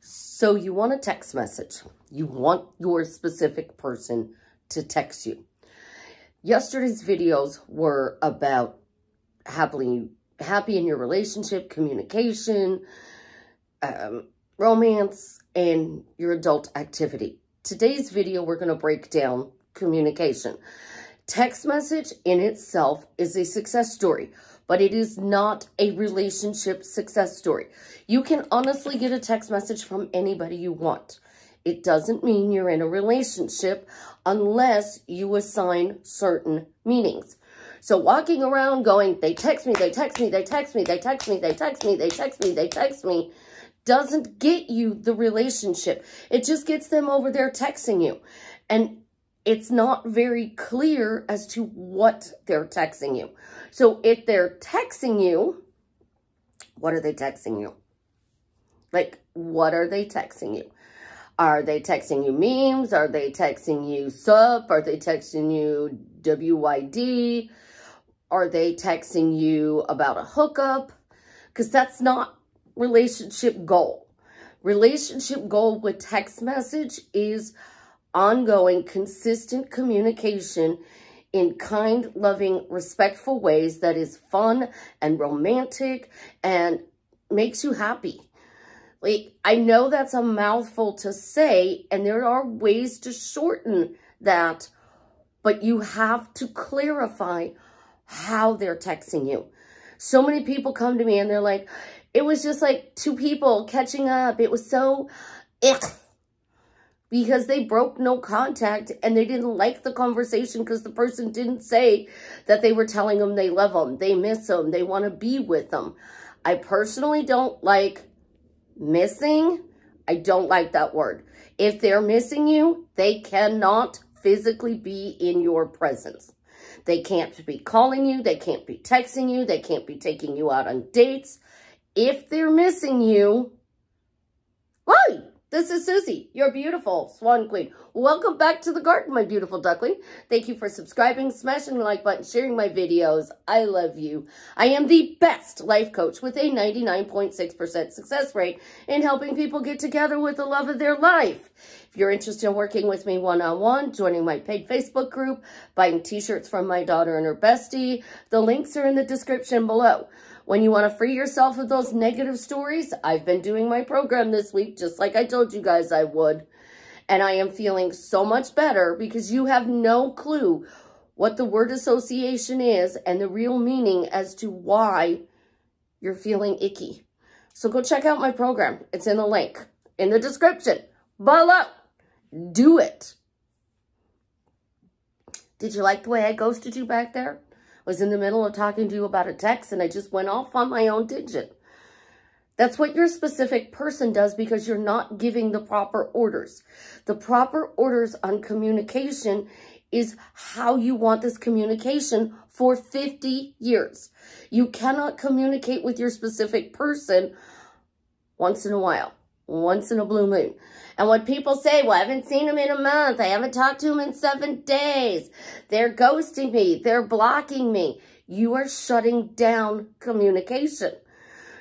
So you want a text message. You want your specific person to text you. Yesterday's videos were about happy in your relationship, communication, romance, and your adult activity. Today's video, we're going to break down communication. Text message in itself is a success story, but it is not a relationship success story. You can honestly get a text message from anybody you want. It doesn't mean you're in a relationship unless you assign certain meanings. So walking around going, they text me, they text me, they text me, they text me, they text me, they text me, they text me, doesn't get you the relationship. It just gets them over there texting you. And it's not very clear as to what they're texting you. So if they're texting you, what are they texting you? Like, what are they texting you? Are they texting you memes? Are they texting you sup? Are they texting you WYD? Are they texting you about a hookup? Because that's not relationship goal. Relationship goal with text message is ongoing, consistent communication in kind, loving, respectful ways that is fun and romantic and makes you happy. Like, I know that's a mouthful to say, and there are ways to shorten that, but you have to clarify how they're texting you. So many people come to me and they're like, it was just like two people catching up. It was so ick. Because they broke no contact and they didn't like the conversation because the person didn't say that they were telling them they love them, they miss them, they want to be with them. I personally don't like missing. I don't like that word. If they're missing you, they cannot physically be in your presence. They can't be calling you. They can't be texting you. They can't be taking you out on dates. If they're missing you, why? This is Susie, your beautiful Swan Queen. Welcome back to the garden, my beautiful duckling. Thank you for subscribing, smashing the like button, sharing my videos. I love you. I am the best life coach with a 99.6% success rate in helping people get together with the love of their life. If you're interested in working with me one-on-one, joining my paid Facebook group, buying t-shirts from my daughter and her bestie, the links are in the description below. When you want to free yourself of those negative stories, I've been doing my program this week, just like I told you guys I would. And I am feeling so much better because you have no clue what the word association is and the real meaning as to why you're feeling icky. So go check out my program. It's in the link in the description below. Do it. Did you like the way I ghosted you back there? Was in the middle of talking to you about a text and I just went off on my own digit. That's what your specific person does because you're not giving the proper orders. The proper orders on communication is how you want this communication for 50 years. You cannot communicate with your specific person once in a while, once in a blue moon. And when people say, well, I haven't seen him in a month, I haven't talked to him in 7 days, they're ghosting me, they're blocking me, you are shutting down communication.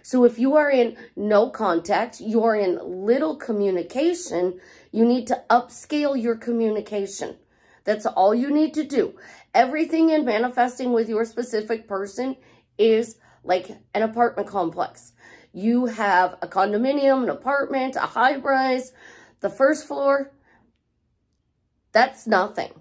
So if you are in no contact, you're in little communication, you need to upscale your communication. That's all you need to do. Everything in manifesting with your specific person is like an apartment complex. You have a condominium, an apartment, a high-rise. The first floor, that's nothing.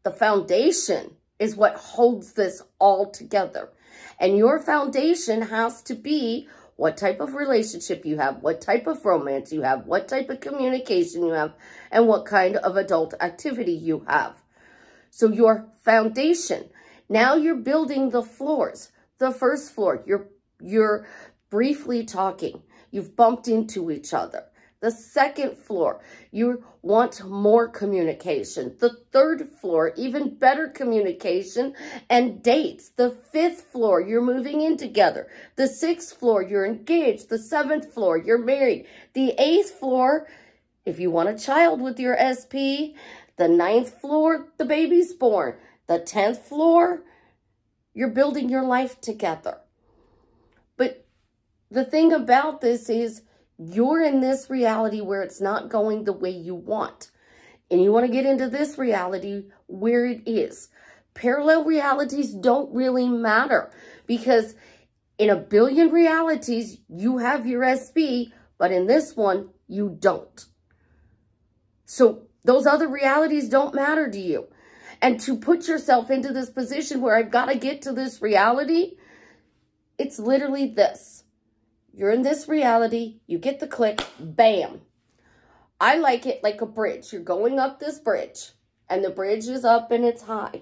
The foundation is what holds this all together. And your foundation has to be what type of relationship you have, what type of romance you have, what type of communication you have, and what kind of adult activity you have. So your foundation, now you're building the floors. The first floor, you're briefly talking. You've bumped into each other. The second floor, you want more communication. The third floor, even better communication and dates. The fifth floor, you're moving in together. The sixth floor, you're engaged. The seventh floor, you're married. The eighth floor, if you want a child with your SP. The ninth floor, the baby's born. The 10th floor, you're building your life together. But the thing about this is you're in this reality where it's not going the way you want. And you want to get into this reality where it is. Parallel realities don't really matter because in a billion realities, you have your SB, but in this one, you don't. So those other realities don't matter to you. And to put yourself into this position where I've got to get to this reality, it's literally this. You're in this reality, you get the click, bam. I like it like a bridge. You're going up this bridge, and the bridge is up and it's high.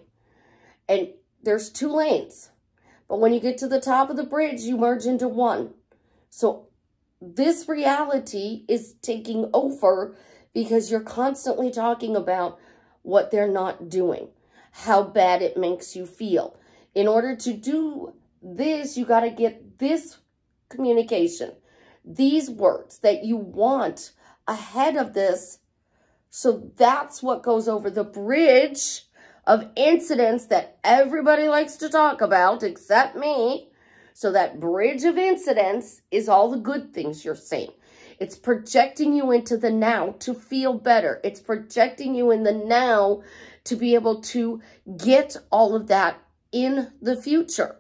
And there's 2 lanes. But when you get to the top of the bridge, you merge into one. So this reality is taking over because you're constantly talking about what they're not doing, how bad it makes you feel. In order to do this, you got to get this communication, these words that you want ahead of this. So that's what goes over the bridge of incidents that everybody likes to talk about except me. So that bridge of incidents is all the good things you're saying. It's projecting you into the now to feel better. It's projecting you in the now to be able to get all of that in the future.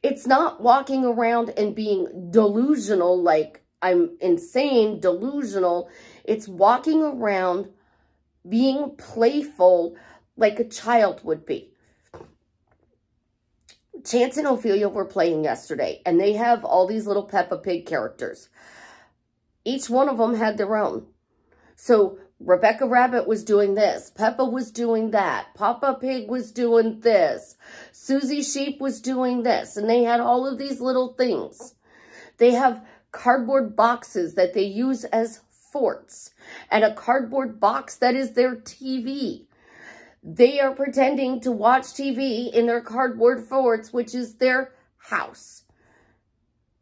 It's not walking around and being delusional like I'm insane, delusional. It's walking around being playful like a child would be. Chance and Ophelia were playing yesterday, and they have all these little Peppa Pig characters. Each one of them had their own. So Rebecca Rabbit was doing this. Peppa was doing that. Papa Pig was doing this. Suzie Sheep was doing this. And they had all of these little things. They have cardboard boxes that they use as forts. And a cardboard box that is their TV. They are pretending to watch TV in their cardboard forts, which is their house.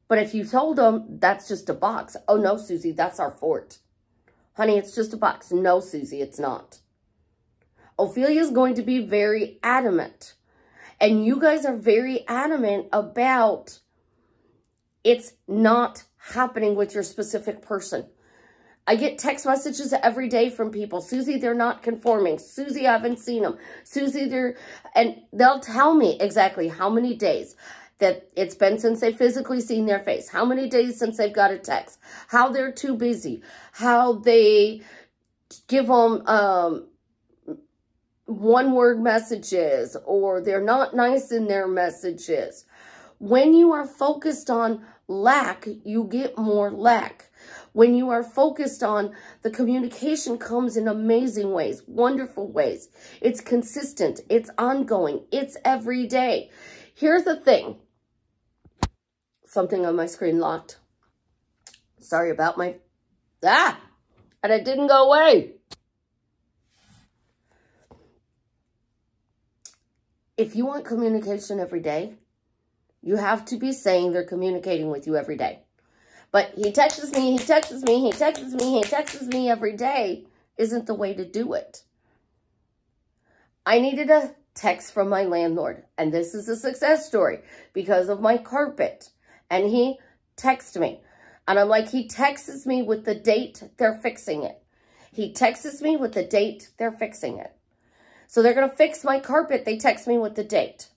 But if you told them that's just a box, oh no, Suzie, that's our fort. Honey, it's just a box. No, Suzie, it's not. Ophelia is going to be very adamant. And you guys are very adamant about it's not happening with your specific person. I get text messages every day from people. Suzie, they're not conforming. Suzie, I haven't seen them. Suzie, and they'll tell me exactly how many days that it's been since they've physically seen their face. How many days since they've got a text. How they're too busy. How they give them one-word messages, or they're not nice in their messages. When you are focused on lack, you get more lack. When you are focused on, the communication comes in amazing ways, wonderful ways. It's consistent. It's ongoing. It's every day. Here's the thing. Something on my screen locked. Sorry about my... And it didn't go away. If you want communication every day, you have to be saying they're communicating with you every day. But he texts me, he texts me, he texts me, he texts me every day isn't the way to do it. I needed a text from my landlord, and this is a success story because of my carpet. And he texts me, and I'm like, he texts me with the date they're fixing it. He texts me with the date they're fixing it. So they're going to fix my carpet. They text me with the date.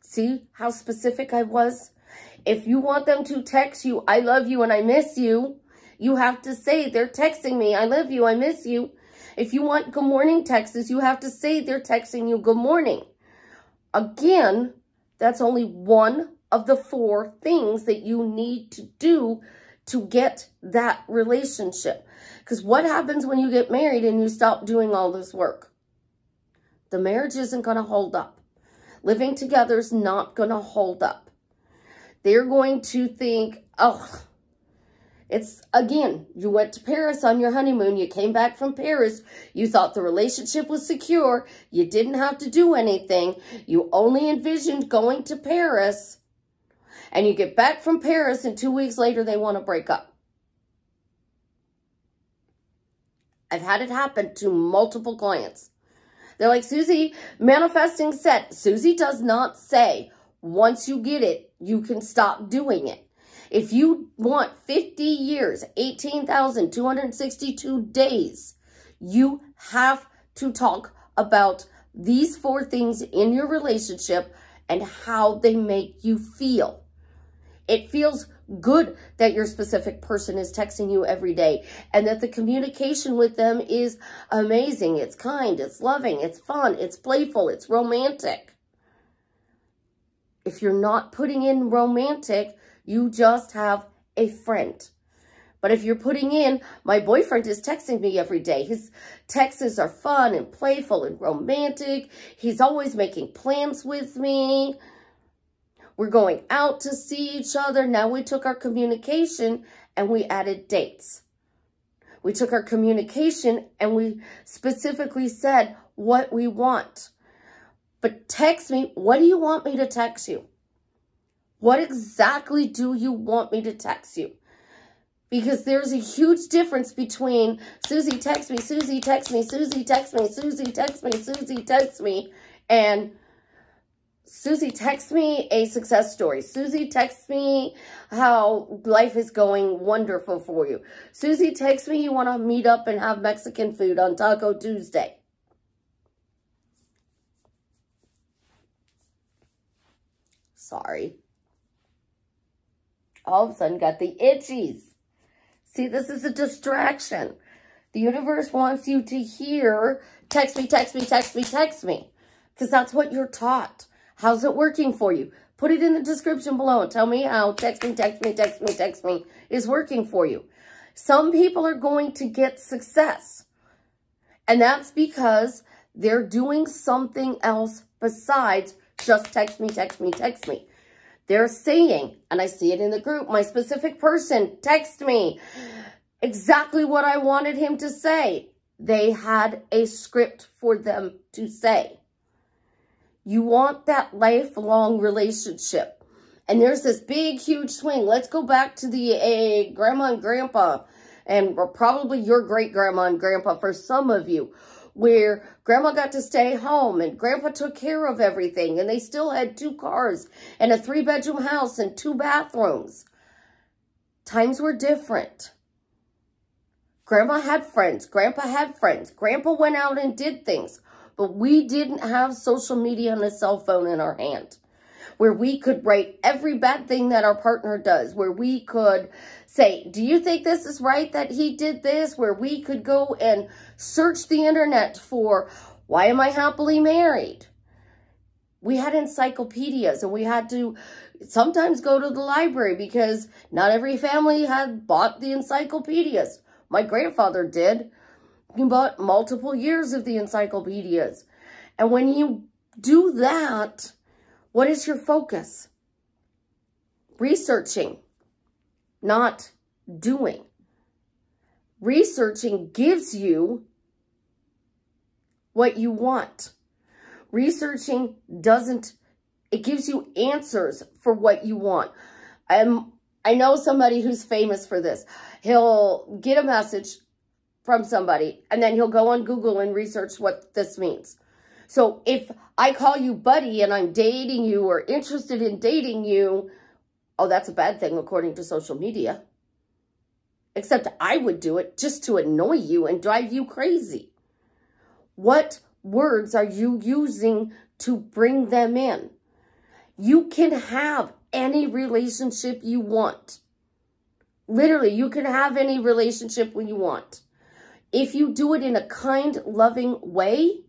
See how specific I was? If you want them to text you, I love you and I miss you, you have to say they're texting me, I love you, I miss you. If you want good morning texts, you have to say they're texting you good morning. Again, that's only one of the 4 things that you need to do to get that relationship. Because what happens when you get married and you stop doing all this work? The marriage isn't going to hold up. Living together is not going to hold up. They're going to think, oh, it's, again, you went to Paris on your honeymoon. You came back from Paris. You thought the relationship was secure. You didn't have to do anything. You only envisioned going to Paris. And you get back from Paris and 2 weeks later they want to break up. I've had it happen to multiple clients. They're like, Suzie, manifesting set. Suzie does not say once you get it, you can stop doing it. If you want 50 years, 18,262 days, you have to talk about these 4 things in your relationship and how they make you feel. It feels good that your specific person is texting you every day and that the communication with them is amazing. It's kind, it's loving, it's fun, it's playful, it's romantic. If you're not putting in romantic, you just have a friend. But if you're putting in, my boyfriend is texting me every day. His texts are fun and playful and romantic. He's always making plans with me. We're going out to see each other. Now we took our communication and we added dates. We took our communication and we specifically said what we want. But text me, what do you want me to text you? What exactly do you want me to text you? Because there's a huge difference between Susie text me, Susie text me, Susie text me, Susie text me, Susie text me, and Susie texts me a success story. Susie texts me how life is going wonderful for you. Susie texts me you want to meet up and have Mexican food on Taco Tuesday. Sorry. All of a sudden got the itchies. See, this is a distraction. The universe wants you to hear, text me, text me, text me, text me. Because that's what you're taught. How's it working for you? Put it in the description below and tell me how text me, text me, text me, text me is working for you. Some people are going to get success. And that's because they're doing something else besides just text me, text me, text me. They're saying, and I see it in the group, my specific person text me exactly what I wanted him to say. They had a script for them to say. You want that lifelong relationship. And there's this big, huge swing. Let's go back to the grandma and grandpa, and probably your great-grandma and grandpa for some of you, where grandma got to stay home and grandpa took care of everything and they still had 2 cars and a 3-bedroom house and 2 bathrooms. Times were different. Grandma had friends. Grandpa had friends. Grandpa went out and did things. But we didn't have social media and a cell phone in our hand where we could rate every bad thing that our partner does, where we could say, do you think this is right that he did this? Where we could go and search the internet for, why am I happily married? We had encyclopedias and we had to sometimes go to the library because not every family had bought the encyclopedias. My grandfather did. He bought multiple years of the encyclopedias. And when you do that, what is your focus? Researching, not doing. Researching gives you what you want. Researching doesn't, it gives you answers for what you want. I know somebody who's famous for this. He'll get a message from somebody and then he'll go on Google and research what this means. So if I call you buddy and I'm dating you or interested in dating you, oh, that's a bad thing according to social media. Except I would do it just to annoy you and drive you crazy. What words are you using to bring them in? You can have any relationship you want. Literally, you can have any relationship you want. If you do it in a kind, loving way,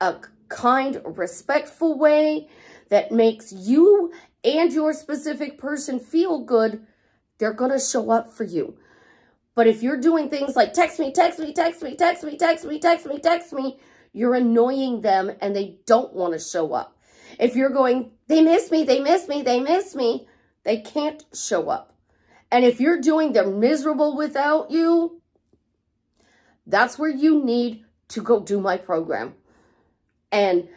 a kind, respectful way that makes you and your specific person feel good, they're going to show up for you. But if you're doing things like text me, text me, text me, text me, text me, text me, text me, you're annoying them and they don't want to show up. If you're going, they miss me, they miss me, they miss me, they can't show up. And if you're doing they're miserable without you, that's where you need to go do my program. And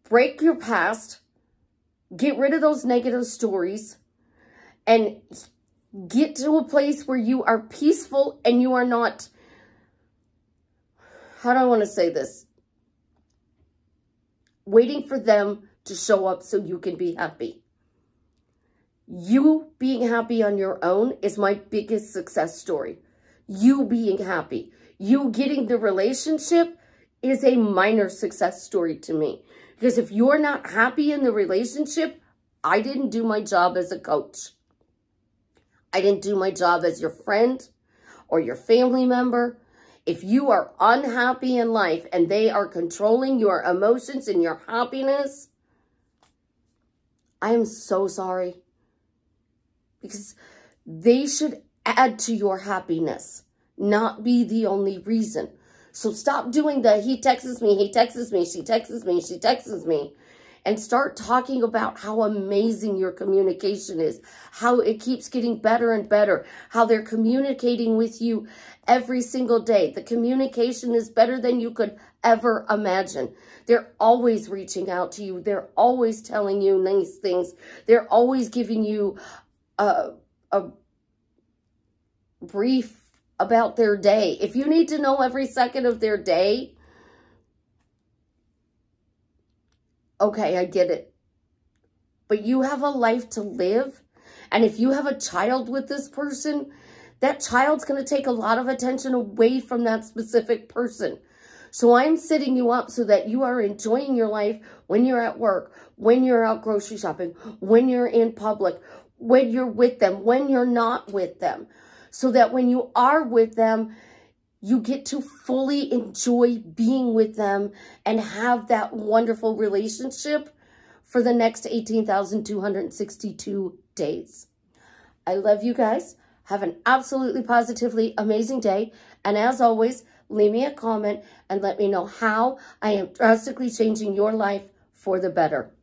break your past, get rid of those negative stories, and get to a place where you are peaceful and you are not, how do I want to say this? Waiting for them to show up so you can be happy. You being happy on your own is my biggest success story. You being happy. You getting the relationship is a minor success story to me. Because if you're not happy in the relationship, I didn't do my job as a coach. I didn't do my job as your friend or your family member. If you are unhappy in life and they are controlling your emotions and your happiness, I am so sorry. Because they should add to your happiness, not be the only reason. So stop doing the he texts me, he texts me, she texts me, she texts me. And start talking about how amazing your communication is. How it keeps getting better and better. How they're communicating with you every single day. The communication is better than you could ever imagine. They're always reaching out to you. They're always telling you nice things. They're always giving you a brief about their day. If you need to know every second of their day, okay, I get it. But you have a life to live. And if you have a child with this person, that child's going to take a lot of attention away from that specific person. So I'm setting you up so that you are enjoying your life when you're at work, when you're out grocery shopping, when you're in public, when you're with them, when you're not with them. So that when you are with them, you get to fully enjoy being with them and have that wonderful relationship for the next 18,262 days. I love you guys. Have an absolutely positively amazing day. And as always, leave me a comment and let me know how I am drastically changing your life for the better.